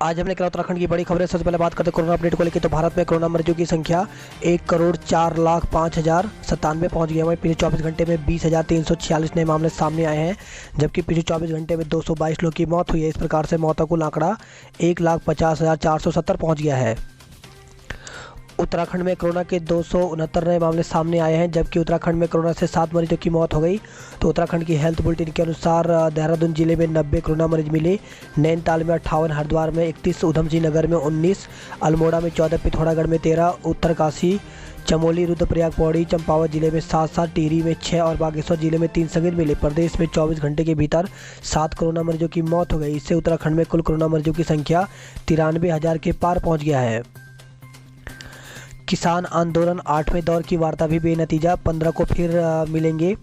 आज हमने कल उत्तराखंड की बड़ी खबरें। सबसे पहले बात करते हैं कोरोना अपडेट को लेकर। तो भारत में कोरोना मरीजों की संख्या 1,04,05,097 पहुंच गई है। वहीं पिछले 24 घंटे में 20,346 नए मामले सामने आए हैं, जबकि पिछले 24 घंटे में 222 लोगों की मौत हुई है। इस प्रकार से मौतों का कुल आंकड़ा 1,50,470 पहुँच गया है। उत्तराखंड में कोरोना के 269 नए मामले सामने आए हैं, जबकि उत्तराखंड में कोरोना से 7 मरीजों की मौत हो गई। तो उत्तराखंड की हेल्थ बुलेटिन के अनुसार देहरादून जिले में 90 कोरोना मरीज मिले, नैनीताल में 58, हरिद्वार में 31, उधम सिंह नगर में 19, अल्मोड़ा में 14, पिथौरागढ़ में 13, उत्तरकाशी, चमोली, रुद्रप्रयाग, पौड़ी, चंपावत जिले में 7, टिहरी में 6 और बागेश्वर जिले में 3 संक्रमित मिले। प्रदेश में 24 घंटे के भीतर 7 कोरोना मरीजों की मौत हो गई। इससे उत्तराखंड में कुल कोरोना मरीजों की संख्या 93,000 के पार पहुँच गया है। किसान आंदोलन 8वें दौर की वार्ता भी बेनतीजा, 15 को फिर मिलेंगे।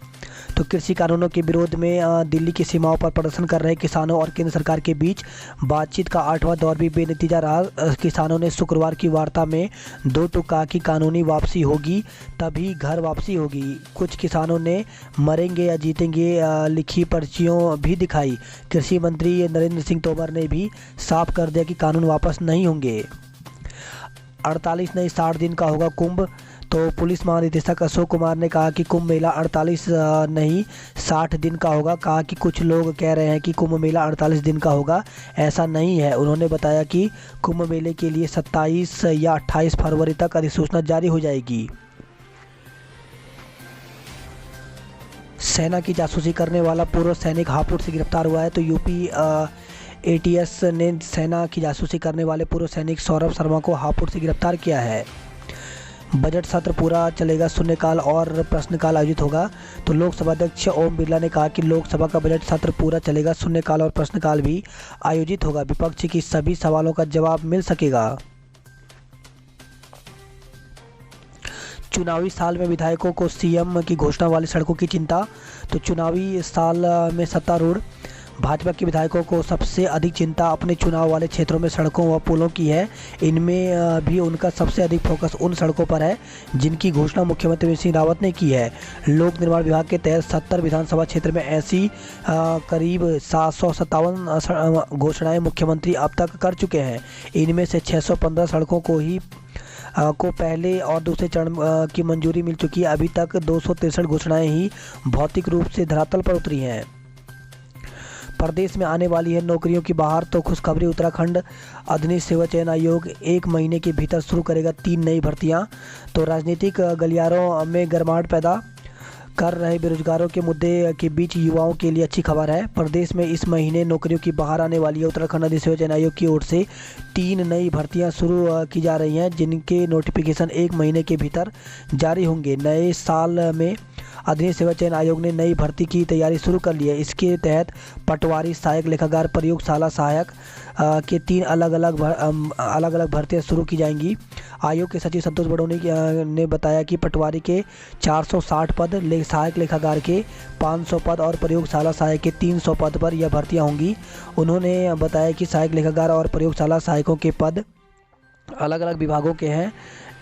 तो कृषि कानूनों के विरोध में दिल्ली की सीमाओं पर प्रदर्शन कर रहे किसानों और केंद्र सरकार के बीच बातचीत का 8वां दौर भी बेनतीजा रहा। किसानों ने शुक्रवार की वार्ता में 2 टूक कहा कि कानूनी वापसी होगी तभी घर वापसी होगी। कुछ किसानों ने मरेंगे या जीतेंगे लिखी पर्चियों भी दिखाई। कृषि मंत्री नरेंद्र सिंह तोमर ने भी साफ कर दिया कि कानून वापस नहीं होंगे। 48 नहीं 60 दिन का होगा कुंभ। तो पुलिस महानिदेशक अशोक कुमार ने कहा कि कुंभ मेला 48 नहीं 60 दिन का होगा। कहा कि कुछ लोग कह रहे हैं कि कुंभ मेला 48 दिन का होगा, ऐसा नहीं है। उन्होंने बताया कि कुंभ मेले के लिए 27 या 28 फरवरी तक अधिसूचना जारी हो जाएगी। सेना की जासूसी करने वाला पूर्व सैनिक हापुड़ से गिरफ्तार हुआ है। तो यूपी एटीएस ने सेना की जासूसी करने वाले पूर्व सैनिक सौरभ शर्मा को हापुड़ से गिरफ्तार किया है। बजट सत्र पूरा चलेगा, शून्यकाल और प्रश्नकाल आयोजित होगा। तो लोकसभा अध्यक्ष ओम बिरला ने कहा कि लोकसभा का बजट सत्र पूरा चलेगा, शून्यकाल और प्रश्नकाल भी आयोजित होगा। विपक्ष की सभी सवालों का जवाब मिल सकेगा। चुनावी साल में विधायकों को सीएम की घोषणा वाली सड़कों की चिंता। तो चुनावी साल में सत्तारूढ़ भाजपा के विधायकों को सबसे अधिक चिंता अपने चुनाव वाले क्षेत्रों में सड़कों व पुलों की है। इनमें भी उनका सबसे अधिक फोकस उन सड़कों पर है जिनकी घोषणा मुख्यमंत्री त्रिवेंद्र सिंह रावत ने की है। लोक निर्माण विभाग के तहत 70 विधानसभा क्षेत्र में ऐसी करीब 757 घोषणाएं मुख्यमंत्री अब तक कर चुके हैं। इनमें से 615 सड़कों को पहले और दूसरे चरण की मंजूरी मिल चुकी है। अभी तक 263 घोषणाएं ही भौतिक रूप से धरातल पर उतरी हैं। प्रदेश में आने वाली है नौकरियों की बहार। तो खुशखबरी, उत्तराखंड अधीनस्थ सेवा चयन आयोग 1 महीने के भीतर शुरू करेगा 3 नई भर्तियां। तो राजनीतिक गलियारों में गर्माहट पैदा कर रहे बेरोजगारों के मुद्दे के बीच युवाओं के लिए अच्छी खबर है। प्रदेश में इस महीने नौकरियों की बहार आने वाली है। उत्तराखंड अधीनस्थ सेवा चयन आयोग की ओर से 3 नई भर्तियां शुरू की जा रही हैं, जिनके नोटिफिकेशन 1 महीने के भीतर जारी होंगे। नए साल में अधीनस्थ सेवा चयन आयोग ने नई भर्ती की तैयारी शुरू कर ली है। इसके तहत पटवारी, सहायक लेखाकार, प्रयोगशाला सहायक के 3 अलग अलग भर्तियां शुरू की जाएंगी। आयोग के सचिव संतोष बडोनी ने बताया कि पटवारी के 460 पद, सहायक लेखाकार के 500 पद और प्रयोगशाला सहायक के 300 पद पर यह भर्तियां होंगी। उन्होंने बताया कि सहायक लेखाकार और प्रयोगशाला सहायकों के पद अलग अलग विभागों के हैं।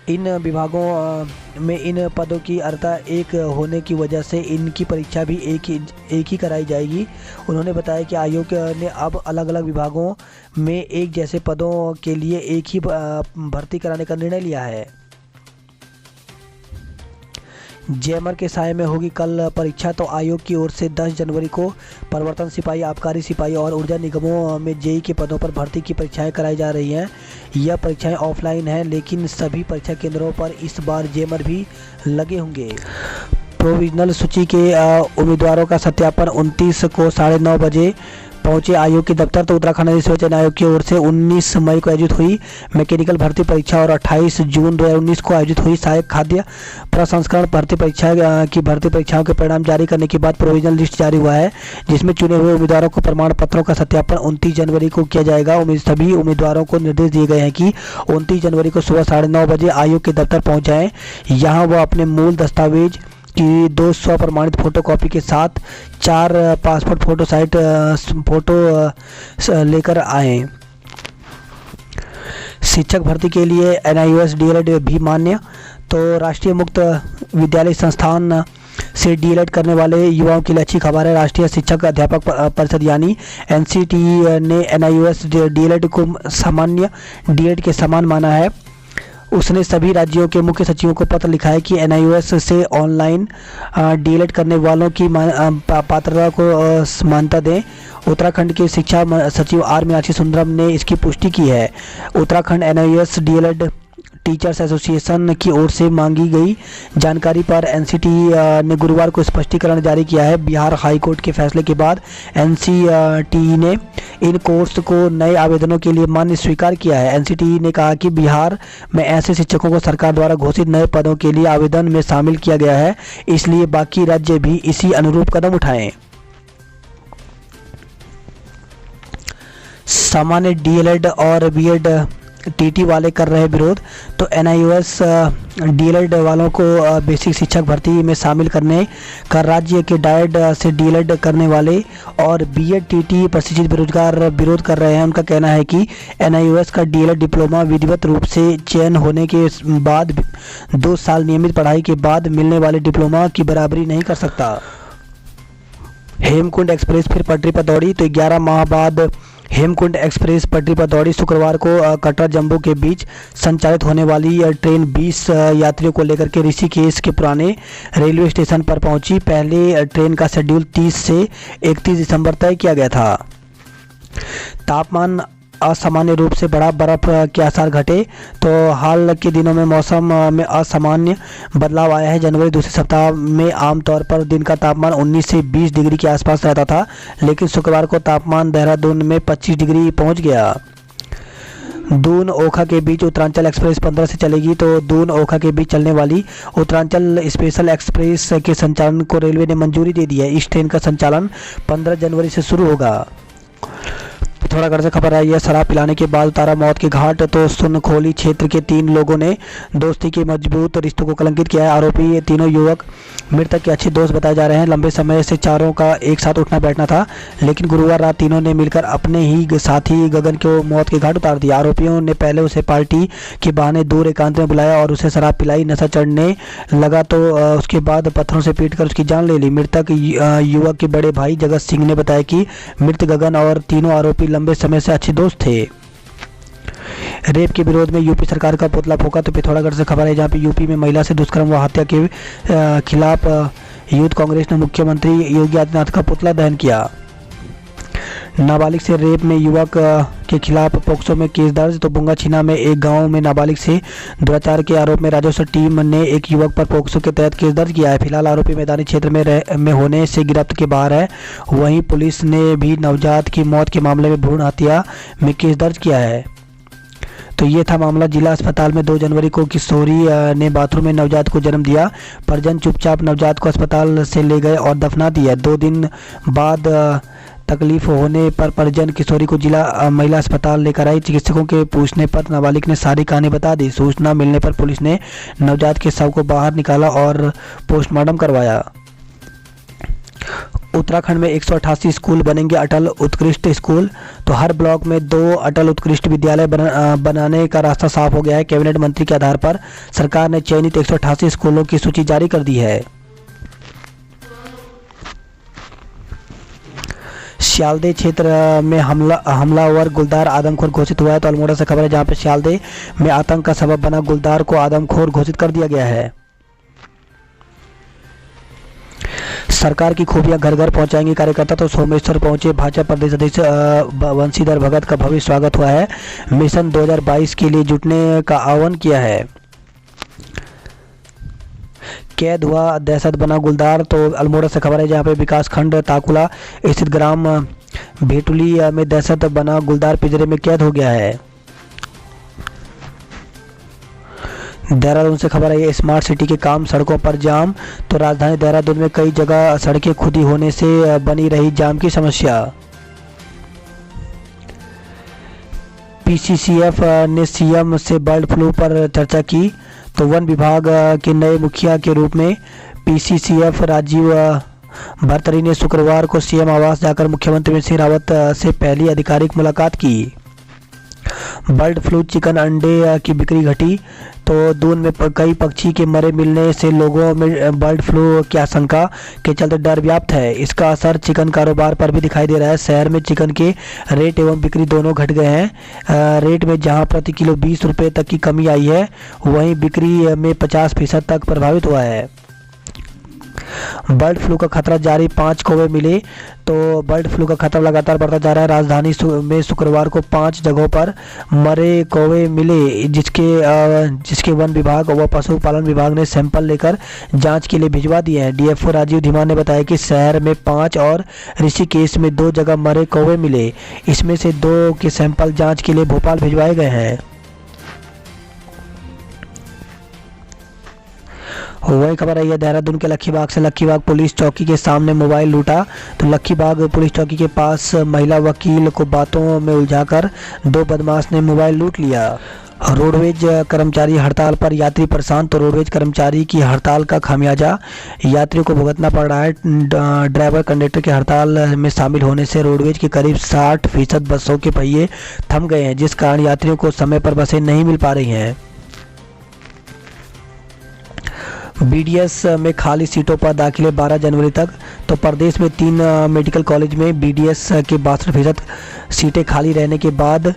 इन विभागों में इन पदों की अर्हता एक होने की वजह से इनकी परीक्षा भी एक ही कराई जाएगी। उन्होंने बताया कि आयोग ने अब अलग अलग विभागों में एक जैसे पदों के लिए एक ही भर्ती कराने का निर्णय लिया है। जेमर के साय में होगी कल परीक्षा। तो आयोग की ओर से 10 जनवरी को प्रवर्तन सिपाही, आबकारी सिपाही और ऊर्जा निगमों में जेई के पदों पर भर्ती की परीक्षाएं कराई जा रही हैं। यह परीक्षाएं ऑफलाइन हैं, लेकिन सभी परीक्षा केंद्रों पर इस बार जेमर भी लगे होंगे। प्रोविजनल सूची के उम्मीदवारों का सत्यापन 29 को 9:30 बजे पहुंचे आयोग के दफ्तर। तो उत्तराखंड अधीनस्थ सेवा चयन आयोग की ओर से 19 मई को आयोजित हुई मैकेनिकल भर्ती परीक्षा और 28 जून 2019 को आयोजित हुई सहायक खाद्य प्रसंस्करण भर्ती परीक्षा की भर्ती परीक्षाओं के परिणाम जारी करने के बाद प्रोविजनल लिस्ट जारी हुआ है, जिसमें चुने हुए उम्मीदवारों को प्रमाण पत्रों का सत्यापन 29 जनवरी को किया जाएगा। सभी उम्मीदवारों को निर्देश दिए गए हैं कि 29 जनवरी को सुबह 9:30 बजे आयोग के दफ्तर पहुँच जाएँ। यहाँ वह अपने मूल दस्तावेज की 200 प्रमाणित फोटोकॉपी के साथ 4 पासपोर्ट फोटो साइज फोटो लेकर आएँ। शिक्षक भर्ती के लिए NIOS DLED भी मान्य। तो राष्ट्रीय मुक्त विद्यालय संस्थान से डीएलएड करने वाले युवाओं के लिए अच्छी खबर है। राष्ट्रीय शिक्षक अध्यापक परिषद यानी एनसीटीई ने एनआईओएस डीएलएड को सामान्य डीएलएड के समान माना है। उसने सभी राज्यों के मुख्य सचिवों को पत्र लिखा है कि एनआईओएस से ऑनलाइन डीएलएड करने वालों की पात्रता को मान्यता दें। उत्तराखंड के शिक्षा सचिव आर मीनाक्षी सुंदरम ने इसकी पुष्टि की है। Uttarakhand NIOS DElEd teachers association की ओर से मांगी गई जानकारी पर एनसीटीई ने गुरुवार को स्पष्टीकरण जारी किया है। बिहार हाई कोर्ट के फैसले के बाद एनसीटीई ने इन कोर्स को नए आवेदनों के लिए मान्य स्वीकार किया है। एनसीटीई ने कहा कि बिहार में ऐसे शिक्षकों को सरकार द्वारा घोषित नए पदों के लिए आवेदन में शामिल किया गया है, इसलिए बाकी राज्य भी इसी अनुरूप कदम उठाएं। सामान्य डीएलएड और बीएड टीटी वाले कर रहे विरोध, तो एनआईओएस डीएलएड वालों को बेसिक शिक्षक भर्ती में शामिल करने का राज्य के डायड से डीएलएड करने वाले और बीएड टीटी प्रशिक्षित बेरोजगार विरोध कर रहे हैं। उनका कहना है कि एनआईओएस का डीएलएड डिप्लोमा विधिवत रूप से चयन होने के बाद 2 साल नियमित पढ़ाई के बाद मिलने वाले डिप्लोमा की बराबरी नहीं कर सकता। हेमकुंड एक्सप्रेस फिर पटरी पर दौड़ी, तो 11 माह बाद हेमकुंड एक्सप्रेस पटरी पर दौड़ी। शुक्रवार को कटरा जम्मू के बीच संचालित होने वाली ट्रेन 20 यात्रियों को लेकर के ऋषिकेश के पुराने रेलवे स्टेशन पर पहुंची। पहले ट्रेन का शेड्यूल 30 से 31 दिसंबर तय किया गया था। तापमान असामान्य रूप से बढ़ा, बर्फ के आसार घटे, तो हाल के दिनों में मौसम में असामान्य बदलाव आया है। जनवरी दूसरे सप्ताह में आमतौर पर दिन का तापमान 19 से 20 डिग्री के आसपास रहता था, लेकिन शुक्रवार को तापमान देहरादून में 25 डिग्री पहुंच गया। दून ओखा के बीच उत्तरांचल एक्सप्रेस 15 से चलेगी, तो दून ओखा के बीच चलने वाली उत्तरांचल स्पेशल एक्सप्रेस के संचालन को रेलवे ने मंजूरी दे दी है। इस ट्रेन का संचालन 15 जनवरी से शुरू होगा। पिथौरागढ़ से खबर आई है, शराब पिलाने के बाद उतारा मौत के घाट, तो सुनखोली क्षेत्र के 3 लोगों ने दोस्ती के मजबूत रिश्तों को कलंकित किया है। आरोपी ये तीनों युवक मृतक के अच्छे दोस्त बताए जा रहे हैं। लंबे समय से चारों का एक साथ उठना बैठना था, लेकिन गुरुवार रात तीनों ने मिलकर अपने ही साथी गगन को मौत के घाट उतार दिया। आरोपियों ने पहले उसे पार्टी के बहाने दूर एकांत में बुलाया और उसे शराब पिलाई। नशा चढ़ने लगा तो उसके बाद पत्थरों से पीटकर उसकी जान ले ली। मृतक युवक के बड़े भाई जगत सिंह ने बताया कि मृत गगन और तीनों आरोपी लंबे समय से अच्छे दोस्त थे। रेप के विरोध में यूपी सरकार का पुतला फूंका, तो पिथौरागढ़ से खबर है, जहां पे यूपी में महिला से दुष्कर्म व हत्या के खिलाफ यूथ कांग्रेस ने मुख्यमंत्री योगी आदित्यनाथ का पुतला दहन किया। नाबालिग से रेप में युवक के खिलाफ पोक्सो में केस दर्ज, तो बुंगाछीना में एक गांव में नाबालिग से दुराचार के आरोप में राजस्व टीम ने एक युवक पर पोक्सो के तहत केस दर्ज किया है। फिलहाल आरोपी मैदानी क्षेत्र में होने से गिरफ्त के बाहर है। वहीं पुलिस ने भी नवजात की मौत के मामले में भ्रूण हत्या में केस दर्ज किया है। तो ये था मामला। जिला अस्पताल में 2 जनवरी को किशोरी ने बाथरूम में नवजात को जन्म दिया। परिजन चुपचाप नवजात को अस्पताल से ले गए और दफना दिया। 2 दिन बाद तकलीफ होने पर परिजन किशोरी को जिला महिला अस्पताल लेकर आई। चिकित्सकों के पूछने पर नाबालिग ने सारी कहानी बता दी। सूचना मिलने पर पुलिस ने नवजात के शव को बाहर निकाला और पोस्टमार्टम करवाया। उत्तराखंड में 188 स्कूल बनेंगे अटल उत्कृष्ट स्कूल, तो हर ब्लॉक में 2 अटल उत्कृष्ट विद्यालय बनाने का रास्ता साफ हो गया है। कैबिनेट मंत्री के आधार पर सरकार ने चयनित 188 स्कूलों की सूची जारी कर दी है। सियालदे क्षेत्र में हमलावर गुलदार आदमखोर घोषित हुआ है, तो अल्मोड़ा से खबर है, जहां पे सियालदे में आतंक का सबब बना गुलदार को आदमखोर घोषित कर दिया गया है। सरकार की खूबियां घर घर पहुंचाएंगे कार्यकर्ता, तो सोमेश्वर पहुंचे भाजपा प्रदेश अध्यक्ष वंशीधर भगत का भव्य स्वागत हुआ है। मिशन 2022 के लिए जुटने का आह्वान किया है। कैद हुआ दहशत बना गुलदार, तो अल्मोड़ा से खबर है, जहां पे विकास खंड ताकुला स्थित ग्राम भेटुली में दहशत बना गुलदार पिंजरे में कैद हो गया है। देहरादून से खबर है, स्मार्ट सिटी के काम सड़कों पर जाम, तो राजधानी देहरादून में कई जगह सड़कें खुदी होने से बनी रही जाम की समस्या। पीसीसीएफ ने सीएम से बर्ड फ्लू पर चर्चा की, तो वन विभाग के नए मुखिया के रूप में पीसीसीएफ राजीव भरतरी ने शुक्रवार को सीएम आवास जाकर मुख्यमंत्री सिंह रावत से पहली आधिकारिक मुलाकात की। बर्ड फ्लू, चिकन अंडे की बिक्री घटी। तो दून में कई पक्षी के मरे मिलने से लोगों में बर्ड फ्लू की आशंका के चलते डर व्याप्त है। इसका असर चिकन कारोबार पर भी दिखाई दे रहा है। शहर में चिकन के रेट एवं बिक्री दोनों घट गए हैं। रेट में जहां प्रति किलो 20 रुपये तक की कमी आई है, वहीं बिक्री में 50% तक प्रभावित हुआ है। बर्ड फ्लू का खतरा जारी, 5 कौवे मिले। तो बर्ड फ्लू का खतरा लगातार बढ़ता जा रहा है। राजधानी में शुक्रवार को 5 जगहों पर मरे कौवे मिले, जिसके वन विभाग व पशुपालन विभाग ने सैंपल लेकर जांच के लिए भिजवा दिए हैं। डीएफओ राजीव धीमान ने बताया कि शहर में 5 और ऋषिकेश में 2 जगह मरे कौवे मिले। इसमें से 2 के सैंपल जाँच के लिए भोपाल भिजवाए गए हैं। वही खबर आई है देहरादून के लक्खीबाग से। लक्खीबाग पुलिस चौकी के सामने मोबाइल लूटा। तो लक्खीबाग पुलिस चौकी के पास महिला वकील को बातों में उलझाकर 2 बदमाश ने मोबाइल लूट लिया। रोडवेज कर्मचारी हड़ताल पर, यात्री परेशान। तो रोडवेज कर्मचारी की हड़ताल का खामियाजा यात्रियों को भुगतना पड़ रहा है। ड्राइवर कंडक्टर के हड़ताल में शामिल होने से रोडवेज के करीब 60% बसों के पहिए थम गए हैं, जिस कारण यात्रियों को समय पर बसें नहीं मिल पा रही हैं। बीडीएस में खाली सीटों पर दाखिले 12 जनवरी तक। तो प्रदेश में 3 मेडिकल कॉलेज में बीडीएस के 62% सीटें खाली रहने के बाद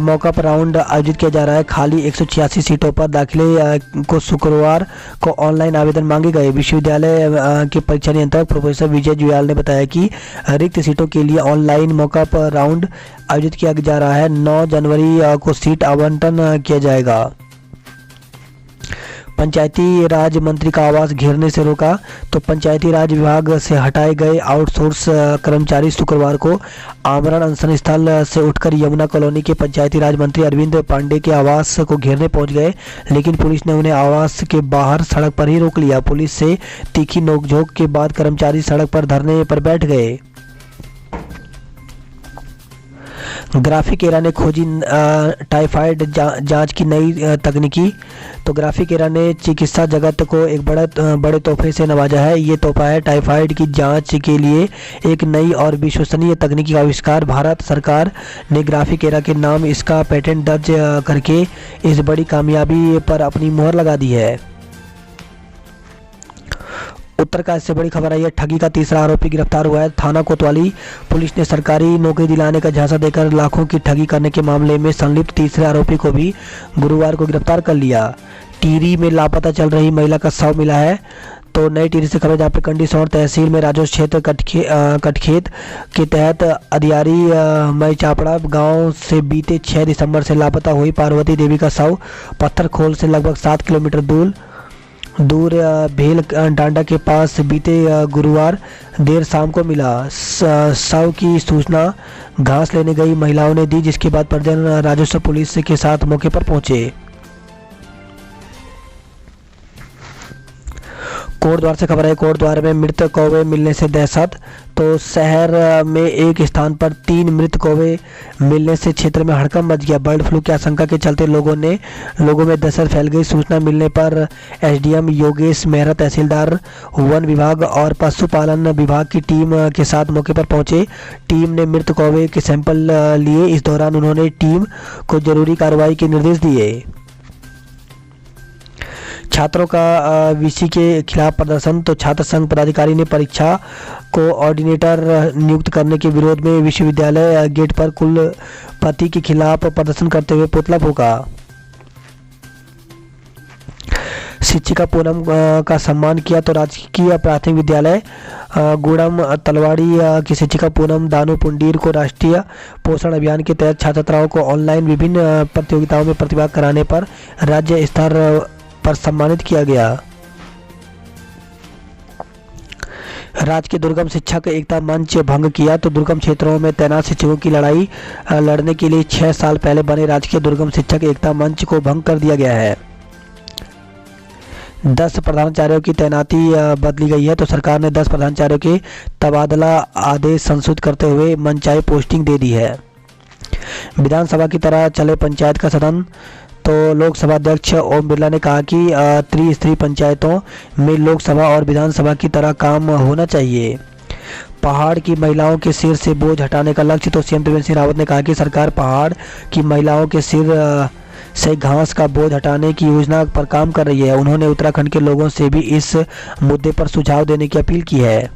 मौका पर राउंड आयोजित किया जा रहा है। खाली 186 सीटों पर दाखिले को शुक्रवार को ऑनलाइन आवेदन मांगे गए। विश्वविद्यालय के परीक्षा नियंत्रक प्रोफेसर विजय जुयाल ने बताया कि रिक्त सीटों के लिए ऑनलाइन मौका पर राउंड आयोजित किया जा रहा है। 9 जनवरी को सीट आवंटन किया जाएगा। पंचायती राज मंत्री का आवास घेरने से रोका। तो पंचायती राज विभाग से हटाए गए आउटसोर्स कर्मचारी शुक्रवार को आमरण अनशन स्थल से उठकर यमुना कॉलोनी के पंचायती राज मंत्री अरविंद पांडे के आवास को घेरने पहुंच गए, लेकिन पुलिस ने उन्हें आवास के बाहर सड़क पर ही रोक लिया। पुलिस से तीखी नोकझोंक के बाद कर्मचारी सड़क पर धरने पर बैठ गए। ग्राफिक एरा ने खोजी टाइफाइड जांच की नई तकनीकी। तो ग्राफिक एरा ने चिकित्सा जगत को एक बड़े तोहफे से नवाजा है। ये तोहफा है टाइफाइड की जांच के लिए एक नई और विश्वसनीय तकनीकी आविष्कार। भारत सरकार ने ग्राफिक एरा के नाम इसका पेटेंट दर्ज करके इस बड़ी कामयाबी पर अपनी मुहर लगा दी है। उत्तरकाशी से बड़ी खबर आई है। ठगी का तीसरा आरोपी गिरफ्तार हुआ है। थाना कोतवाली पुलिस ने सरकारी नौकरी दिलाने का झांसा देकर लाखों की ठगी करने के मामले में संलिप्त तीसरे आरोपी को भी गुरुवार को गिरफ्तार कर लिया। टिहरी में लापता चल रही महिला का शव मिला है। तो नई टिहरी से खबर, जहाँ पे कंडीसौर तहसील में राजौर क्षेत्र कटखेत के तहत अधियारी मई चापड़ा गांव से बीते 6 दिसंबर से लापता हुई पार्वती देवी का शव पत्थरखोल से लगभग 7 किलोमीटर दूर भेल डांडा के पास बीते गुरुवार देर शाम को मिला। शव की सूचना घास लेने गई महिलाओं ने दी, जिसके बाद परिजन राजस्व पुलिस के साथ मौके पर पहुंचे। कोटद्वार से खबर है। कोटद्वार में मृत कौवे मिलने से दहशत। तो शहर में एक स्थान पर 3 मृत कौवे मिलने से क्षेत्र में हड़कंप मच गया। बर्ड फ्लू की आशंका के चलते लोगों में दहशत फैल गई। सूचना मिलने पर एसडीएम योगेश मेहरा, तहसीलदार, वन विभाग और पशुपालन विभाग की टीम के साथ मौके पर पहुंचे। टीम ने मृत कौवे के सैंपल लिए। इस दौरान उन्होंने टीम को जरूरी कार्रवाई के निर्देश दिए। छात्रों का वीसी के खिलाफ प्रदर्शन। तो छात्र संघ पदाधिकारी ने परीक्षा कोऑर्डिनेटर नियुक्त करने के विरोध में विश्वविद्यालय गेट पर कुलपति के खिलाफ प्रदर्शन करते हुए पुतला फूंका। शिक्षिका पूनम का सम्मान किया। तो राजकीय प्राथमिक विद्यालय गुड़म तलवाड़ी की शिक्षिका पूनम दानू पुंडीर को राष्ट्रीय पोषण अभियान के तहत छात्र छात्राओं को ऑनलाइन विभिन्न प्रतियोगिताओं में प्रतिभाग कराने पर राज्य स्तर पर सम्मानित किया गया। राज्य के दुर्गम शिक्षक एकता मंच भंग किया। तो दुर्गम क्षेत्रों में तैनात शिक्षकों की लड़ाई लड़ने के लिए 6 साल पहले बने राजकीय दुर्गम शिक्षक एकता मंच को भंग कर दिया गया है। 10 प्रधानाचार्यों की तैनाती बदली गई है। तो सरकार ने 10 प्रधानाचार्यों के तबादला आदेश संशोधित करते हुए मनचाही पोस्टिंग दे दी है। विधानसभा की तरह चले पंचायत का सदन। तो लोकसभा अध्यक्ष ओम बिरला ने कहा कि त्रिस्तरीय पंचायतों में लोकसभा और विधानसभा की तरह काम होना चाहिए। पहाड़ की महिलाओं के सिर से बोझ हटाने का लक्ष्य। तो सीएम त्रिवेंद्र सिंह रावत ने कहा कि सरकार पहाड़ की महिलाओं के सिर से घास का बोझ हटाने की योजना पर काम कर रही है। उन्होंने उत्तराखंड के लोगों से भी इस मुद्दे पर सुझाव देने की अपील की है।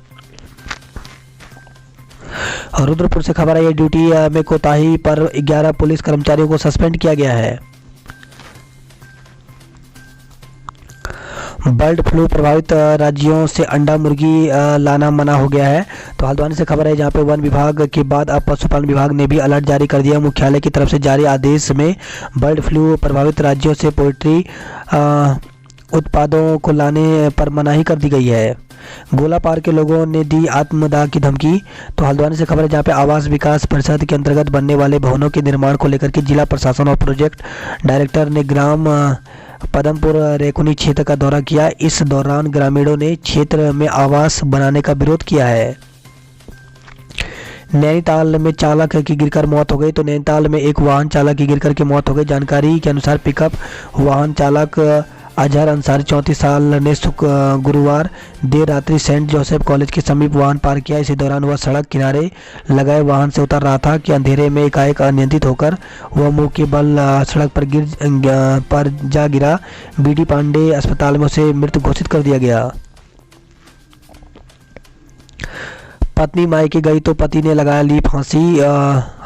रुद्रपुर से खबर आई है, ड्यूटी में कोताही पर 11 पुलिस कर्मचारियों को सस्पेंड किया गया है। बर्ड फ्लू प्रभावित राज्यों से अंडा मुर्गी लाना मना हो गया है। तो हल्द्वानी से खबर है, जहां पे वन विभाग के बाद अब पशुपालन विभाग ने भी अलर्ट जारी कर दिया। मुख्यालय की तरफ से जारी आदेश में बर्ड फ्लू प्रभावित राज्यों से पोल्ट्री उत्पादों को लाने पर मनाही कर दी गई है। गोला पार के लोगों ने दी आत्मदाह की धमकी। तो हल्द्वानी से खबर है, जहाँ पे आवास विकास परिषद के अंतर्गत बनने वाले भवनों के निर्माण को लेकर के जिला प्रशासन और प्रोजेक्ट डायरेक्टर ने ग्राम पदमपुर रेकुनी क्षेत्र का दौरा किया। इस दौरान ग्रामीणों ने क्षेत्र में आवास बनाने का विरोध किया है। नैनीताल में चालक की गिरकर मौत हो गई। तो नैनीताल में एक वाहन चालक की गिरकर के मौत हो गई। जानकारी के अनुसार पिकअप वाहन चालक अजहर अंसारी 34 साल ने गुरुवार देर रात्रि सेंट जोसेफ कॉलेज के समीप वाहन पार किया। इसी दौरान वह सड़क किनारे लगाए वाहन से उतर रहा था कि अंधेरे में एकाएक अनियंत्रित होकर वह मुंह के बल सड़क पर जा गिरा। बीडी पांडे अस्पताल में उसे मृत घोषित कर दिया गया। पत्नी मायके गई तो पति ने लगाया ली फांसी।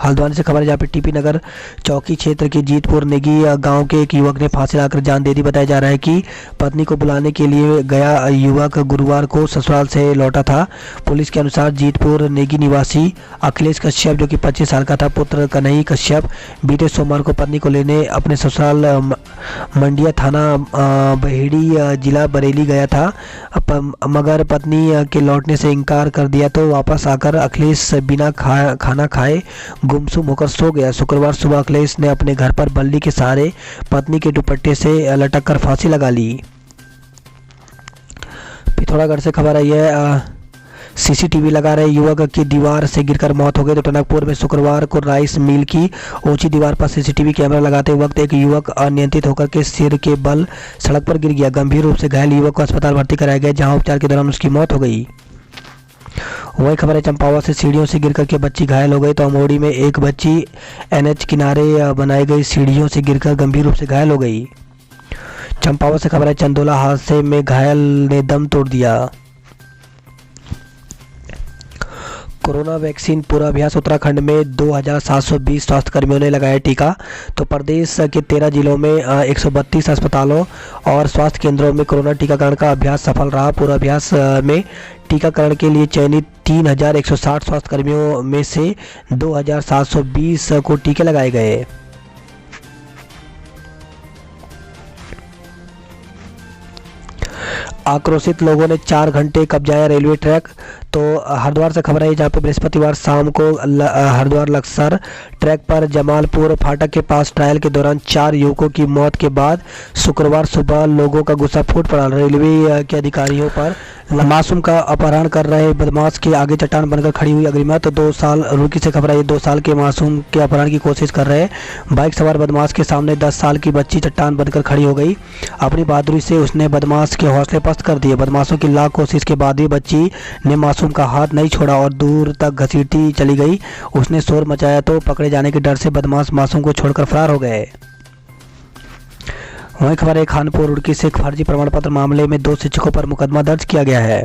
हल्द्वानी से खबर है, जहाँ पे टीपी नगर चौकी क्षेत्र के जीतपुर नेगी गांव के एक युवक ने फांसी लगाकर जान दे दी। बताया जा रहा है कि पत्नी को बुलाने के लिए गया युवक गुरुवार को ससुराल से लौटा था। पुलिस के अनुसार जीतपुर नेगी निवासी अखिलेश कश्यप, जो कि 25 साल का था, पुत्र कन्हई कश्यप, बीते सोमवार को पत्नी को लेने अपने ससुराल मंडिया थाना बहेड़ी जिला बरेली गया था, मगर पत्नी के लौटने से इनकार कर दिया। तो वापस आकर अखिलेश बिना खाना खाए गुमसुम होकर सो गया। शुक्रवार सुबह अखिलेश ने अपने घर पर बल्ली के सहारे पत्नी के दुपट्टे से लटक कर फांसी लगा ली। पिथौरागढ़ से खबर आई है, सीसीटीवी लगा रहे युवक की दीवार से गिरकर मौत हो गई। तो टनकपुर में शुक्रवार को राइस मिल की ऊंची दीवार पर सीसीटीवी कैमरा लगाते वक्त एक युवक अनियंत्रित होकर के सिर के बल सड़क पर गिर गया। गंभीर रूप से घायल युवक को अस्पताल भर्ती कराया गया, जहां उपचार के दौरान उसकी मौत हो गई। वही खबर है, चंपावत से सीढ़ियों से गिरकर के बच्ची घायल हो गई। तो अमोड़ी में एक बच्ची एनएच किनारे बनाई गई सीढ़ियों से गिरकर गंभीर रूप से घायल हो गई। चंपावत से खबर है, चंदोला हादसे में घायल ने दम तोड़ दिया। कोरोना वैक्सीन पूर्वाभ्यास, उत्तराखंड में 2720 स्वास्थ्यकर्मियों ने लगाया टीका। तो प्रदेश के 13 जिलों में 132 अस्पतालों और स्वास्थ्य केंद्रों में कोरोना टीकाकरण का अभ्यास सफल रहा। पूर्वाभ्यास में टीकाकरण के लिए चयनित 3160 स्वास्थ्यकर्मियों में से 2720 को टीके लगाए गए। आक्रोशित लोगों ने 4 घंटे कब्जाया रेलवे ट्रैक। तो हरिद्वार से खबर है, जहाँ पे बृहस्पतिवार शाम को हरिद्वार लक्सर ट्रैक पर जमालपुर फाटक के पास ट्रायल के दौरान 4 युवकों की मौत के बाद शुक्रवार सुबह लोगों का गुस्सा फूट पड़ा। रेलवे के अधिकारियों पर मासूम का अपहरण कर रहे बदमाश के आगे चट्टान बनकर खड़ी हुई अग्रिमा। तो 2 साल रुकी से खबर है, 2 साल के मासूम के अपहरण की कोशिश कर रहे बाइक सवार बदमाश के सामने 10 साल की बच्ची चट्टान बनकर खड़ी हो गई। अपनी बहादुरी से उसने बदमाश के हौसले पस्त कर दिए। बदमाशों की लाख कोशिश के बाद भी बच्ची ने मासूम का हाथ नहीं छोड़ा और दूर तक घसीटती चली गई। उसने शोर मचाया तो पकड़े जाने के डर से बदमाश मासूम को छोड़कर फरार हो गए। वहीं खबर है, खानपुर रुड़की से फर्जी प्रमाण पत्र मामले में 2 शिक्षकों पर मुकदमा दर्ज किया गया है।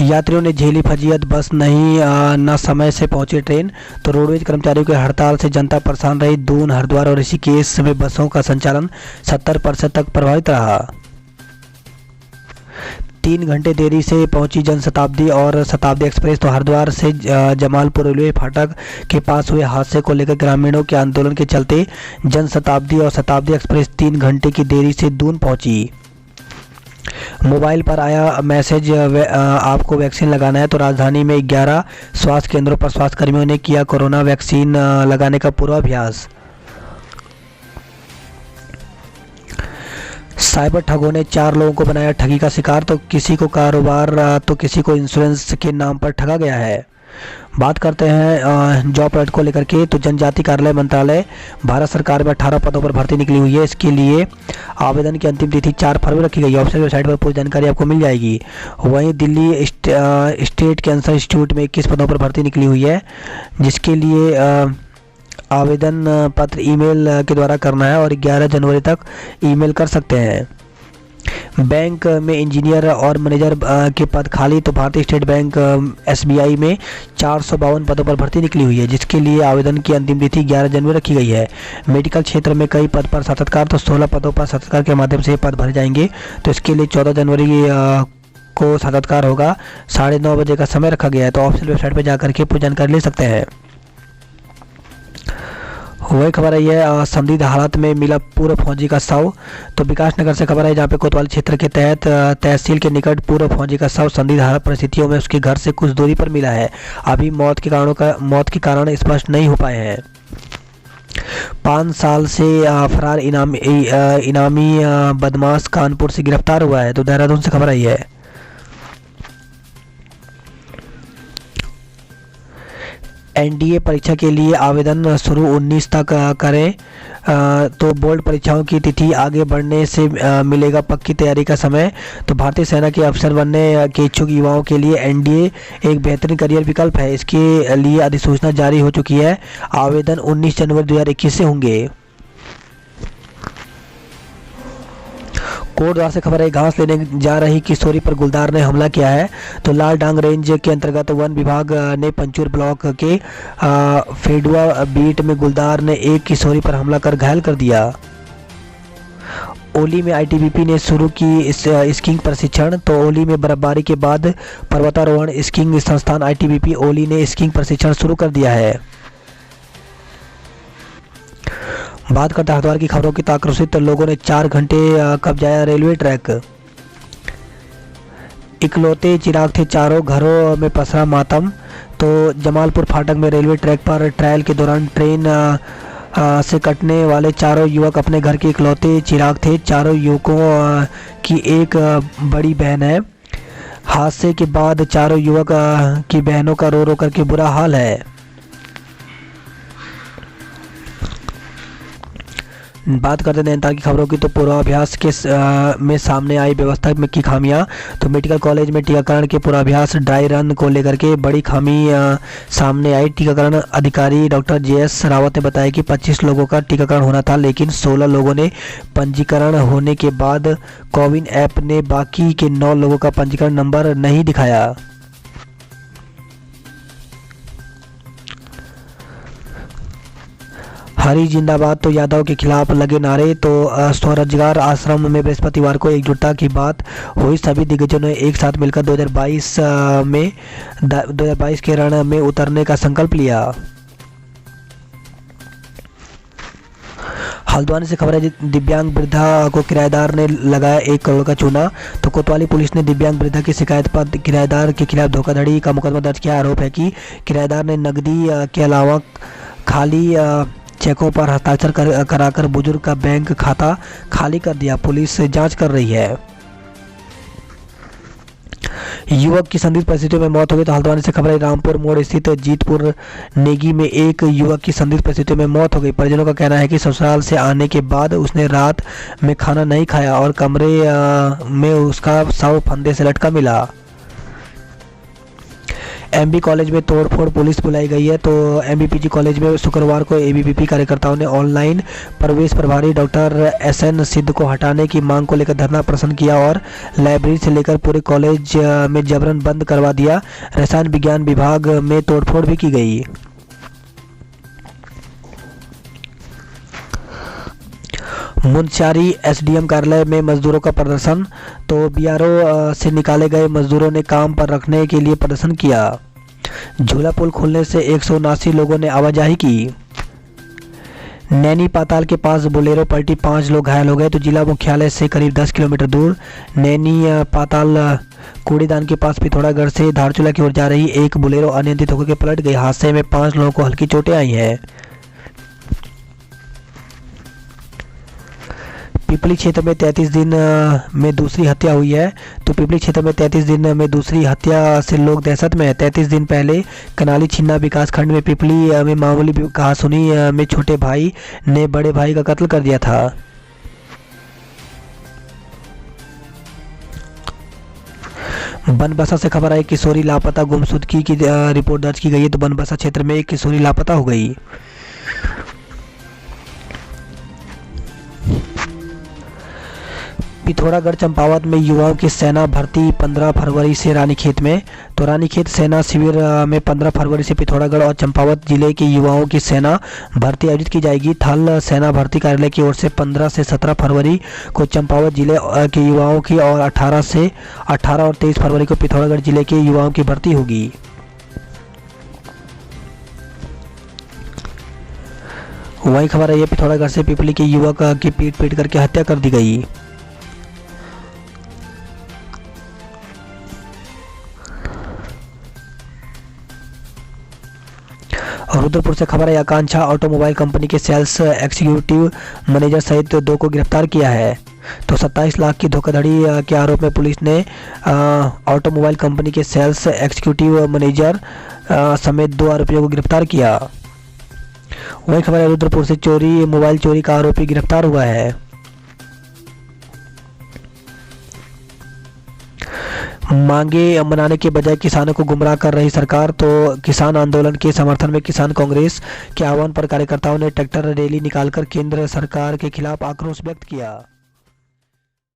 यात्रियों ने झेली फजीयत, बस न समय से पहुंची ट्रेन। तो रोडवेज कर्मचारियों की हड़ताल से जनता परेशान रही। दून, हरिद्वार और ऋषिकेश में बसों का संचालन 70% तक प्रभावित रहा। 3 घंटे देरी से पहुंची जनशताब्दी और शताब्दी एक्सप्रेस। तो हरिद्वार से जमालपुर रेलवे फाटक के पास हुए हादसे को लेकर ग्रामीणों के आंदोलन के चलते जनशताब्दी और शताब्दी एक्सप्रेस 3 घंटे की देरी से दून पहुंची। मोबाइल पर आया मैसेज, आपको वैक्सीन लगाना है। तो राजधानी में 11 स्वास्थ्य केंद्रों पर स्वास्थ्यकर्मियों ने किया कोरोना वैक्सीन लगाने का पूर्वाभ्यास। साइबर ठगों ने 4 लोगों को बनाया ठगी का शिकार। तो किसी को कारोबार तो किसी को इंश्योरेंस के नाम पर ठगा गया है। बात करते हैं जॉब अलर्ट को लेकर के, तो जनजाति कार्यालय मंत्रालय भारत सरकार में 18 पदों पर भर्ती निकली हुई है। इसके लिए आवेदन की अंतिम तिथि 4 फरवरी रखी गई है। ऑफिशियल वेबसाइट पर पूरी जानकारी आपको मिल जाएगी। वहीं दिल्ली स्टेट कैंसर इंस्टीट्यूट में 21 पदों पर भर्ती निकली हुई है, जिसके लिए आवेदन पत्र ईमेल के द्वारा करना है और 11 जनवरी तक ईमेल कर सकते हैं। बैंक में इंजीनियर और मैनेजर के पद खाली, तो भारतीय स्टेट बैंक SBI में 452 पदों पर भर्ती निकली हुई है, जिसके लिए आवेदन की अंतिम तिथि 11 जनवरी रखी गई है। मेडिकल क्षेत्र में कई पद पर साक्षात्कार, तो 16 पदों पर साक्षात्कार के माध्यम से पद भरे जाएंगे। तो इसके लिए 14 जनवरी को साक्षात्कार होगा। 9:30 बजे का समय रखा गया है। तो ऑफिशियल वेबसाइट पर जाकर के पूरी जानकारी ले सकते हैं। वही खबर आई है संदिग्ध हालत में मिला पूर्व फौजी का शव। तो विकास नगर से खबर है, जहाँ पे कोतवाली क्षेत्र के तहत तहसील के निकट पूर्व फौजी का शव संदिग्ध हालत परिस्थितियों में उसके घर से कुछ दूरी पर मिला है। अभी मौत के कारण स्पष्ट नहीं हो पाए हैं। 5 साल से फरार इनामी बदमाश कानपुर से गिरफ्तार हुआ है। तो देहरादून से खबर आई है। NDA परीक्षा के लिए आवेदन शुरू 19 तक करें। तो बोर्ड परीक्षाओं की तिथि आगे बढ़ने से मिलेगा पक्की तैयारी का समय। तो भारतीय सेना के अफसर बनने के इच्छुक युवाओं के लिए NDA एक बेहतरीन करियर विकल्प है। इसके लिए अधिसूचना जारी हो चुकी है। आवेदन 19 जनवरी 2021 से होंगे। कोटद्वार से खबर है, घास लेने जा रही किशोरी पर गुलदार ने हमला किया है। तो लाल डांग रेंज के अंतर्गत वन विभाग ने पंचूर ब्लॉक के फेडुआ बीट में गुलदार ने एक किशोरी पर हमला कर घायल कर दिया। ओली में ITBP ने शुरू की स्कीइंग प्रशिक्षण। तो ओली में बर्फबारी के बाद पर्वतारोहण स्कीइंग संस्थान ITBP ओली ने स्कीइंग प्रशिक्षण शुरू कर दिया है। बात करते हैं हरिद्वार की खबरों की। आक्रोशित लोगों ने 4 घंटे कब्जाया रेलवे ट्रैक। इकलौते चिराग थे, चारों घरों में पसरा मातम। तो जमालपुर फाटक में रेलवे ट्रैक पर ट्रायल के दौरान ट्रेन से कटने वाले चारों युवक अपने घर के इकलौते चिराग थे। चारों युवकों की एक बड़ी बहन है। हादसे के बाद चारों युवक की बहनों का रो रो करके बुरा हाल है। बात करते हैं नैनीताल की खबरों की। तो पूर्वाभ्यास के में सामने आई व्यवस्था में की खामियां। तो मेडिकल कॉलेज में टीकाकरण के पूर्वाभ्यास ड्राई रन को लेकर के बड़ी खामी सामने आई। टीकाकरण अधिकारी डॉक्टर JS रावत ने बताया कि 25 लोगों का टीकाकरण होना था, लेकिन 16 लोगों ने पंजीकरण होने के बाद कोविन ऐप ने बाकी के 9 लोगों का पंजीकरण नंबर नहीं दिखाया। हरी जिंदाबाद, तो यादव के खिलाफ लगे नारे। तो स्वरोजगार आश्रम में बृहस्पतिवार को एकजुटता की बात हुई। सभी दिग्गजों ने एक साथ मिलकर 2022 के रण में उतरने का संकल्प लिया। हल्द्वानी से खबर है, दिव्यांग वृद्धा को किराएदार ने लगाया 1 करोड़ का चूना। तो कोतवाली पुलिस ने दिव्यांग वृद्धा की शिकायत पर किराएदार के खिलाफ धोखाधड़ी का मुकदमा दर्ज किया। आरोप है कि किराएदार ने नकदी के अलावा खाली चेकों पर हस्ताक्षर कराकर बुजुर्ग का बैंक खाता खाली कर दिया। पुलिस जांच कर रही है। युवक की संदिग्ध परिस्थितियों में मौत हो गई। तो हल्द्वानी से खबर है, रामपुर मोड़ स्थित जीतपुर नेगी में एक युवक की संदिग्ध परिस्थितियों में मौत हो गई। परिजनों का कहना है कि ससुराल से आने के बाद उसने रात में खाना नहीं खाया और कमरे में उसका शव फंदे से लटका मिला। MB कॉलेज में तोड़फोड़, पुलिस बुलाई गई है। तो MBPG कॉलेज में शुक्रवार को ABVP कार्यकर्ताओं ने ऑनलाइन प्रवेश प्रभारी डॉक्टर SN सिद्ध को हटाने की मांग को लेकर धरना प्रदर्शन किया और लाइब्रेरी से लेकर पूरे कॉलेज में जबरन बंद करवा दिया। रसायन विज्ञान विभाग में तोड़फोड़ भी की गई। मुंशियारी SDM कार्यालय में मजदूरों का प्रदर्शन। तो BRO से निकाले गए मजदूरों ने काम पर रखने के लिए प्रदर्शन किया। झूला पुल खुलने से 179 लोगों ने आवाजाही की। नैनी पाताल के पास बोलेरो पलटी, 5 लोग घायल हो गए। तो जिला मुख्यालय से करीब 10 किलोमीटर दूर नैनी पाताल कूड़ेदान के पास पिथौरागढ़ से धारचूला की ओर जा रही एक बोलेरो अनियंत्रित होकर पलट गई। हादसे में 5 लोगों को हल्की चोटें आई हैं। पिपली क्षेत्र में 33 दिन में दूसरी हत्या हुई है। तो पिपली क्षेत्र में 33 दिन में दूसरी हत्या से लोग दहशत में है। 33 दिन पहले कनाली छिन्ना विकास खंड में पिपली में मामूली कहासुनी में छोटे भाई ने बड़े भाई का कत्ल कर दिया था। बनबसा से खबर आई, किशोरी लापता, गुमशुदगी की रिपोर्ट दर्ज की गई है। तो बनबसा क्षेत्र में एक किशोरी लापता हो गई। पिथौरागढ़ चंपावत में युवाओं की सेना भर्ती 15 फरवरी से रानीखेत में। तो रानीखेत सेना शिविर में 15 फरवरी से पिथौरागढ़ और चंपावत जिले के युवाओं की सेना भर्ती आयोजित की जाएगी। थल सेना भर्ती कार्यालय की ओर से 15 से 17 फरवरी को चंपावत जिले के युवाओं की और 18 और 23 फरवरी को पिथौरागढ़ जिले के युवाओं की भर्ती होगी। वही खबर है, पिथौरागढ़ से पिपली के युवक की पीट करके हत्या कर दी गई। रुद्रपुर से खबर है, आकांक्षा ऑटोमोबाइल कंपनी के सेल्स एग्जीक्यूटिव मैनेजर सहित 2 को गिरफ्तार किया है। तो 27 लाख की धोखाधड़ी के आरोप में पुलिस ने ऑटोमोबाइल कंपनी के सेल्स एग्जीक्यूटिव मैनेजर समेत 2 आरोपियों को गिरफ्तार किया। वही खबर है, रुद्रपुर से मोबाइल चोरी का आरोपी गिरफ्तार हुआ है। मांगे मनाने के बजाय किसानों को गुमराह कर रही सरकार। तो किसान आंदोलन के समर्थन में किसान कांग्रेस के आह्वान पर कार्यकर्ताओं ने ट्रैक्टर रैली निकालकर केंद्र सरकार के खिलाफ आक्रोश व्यक्त किया।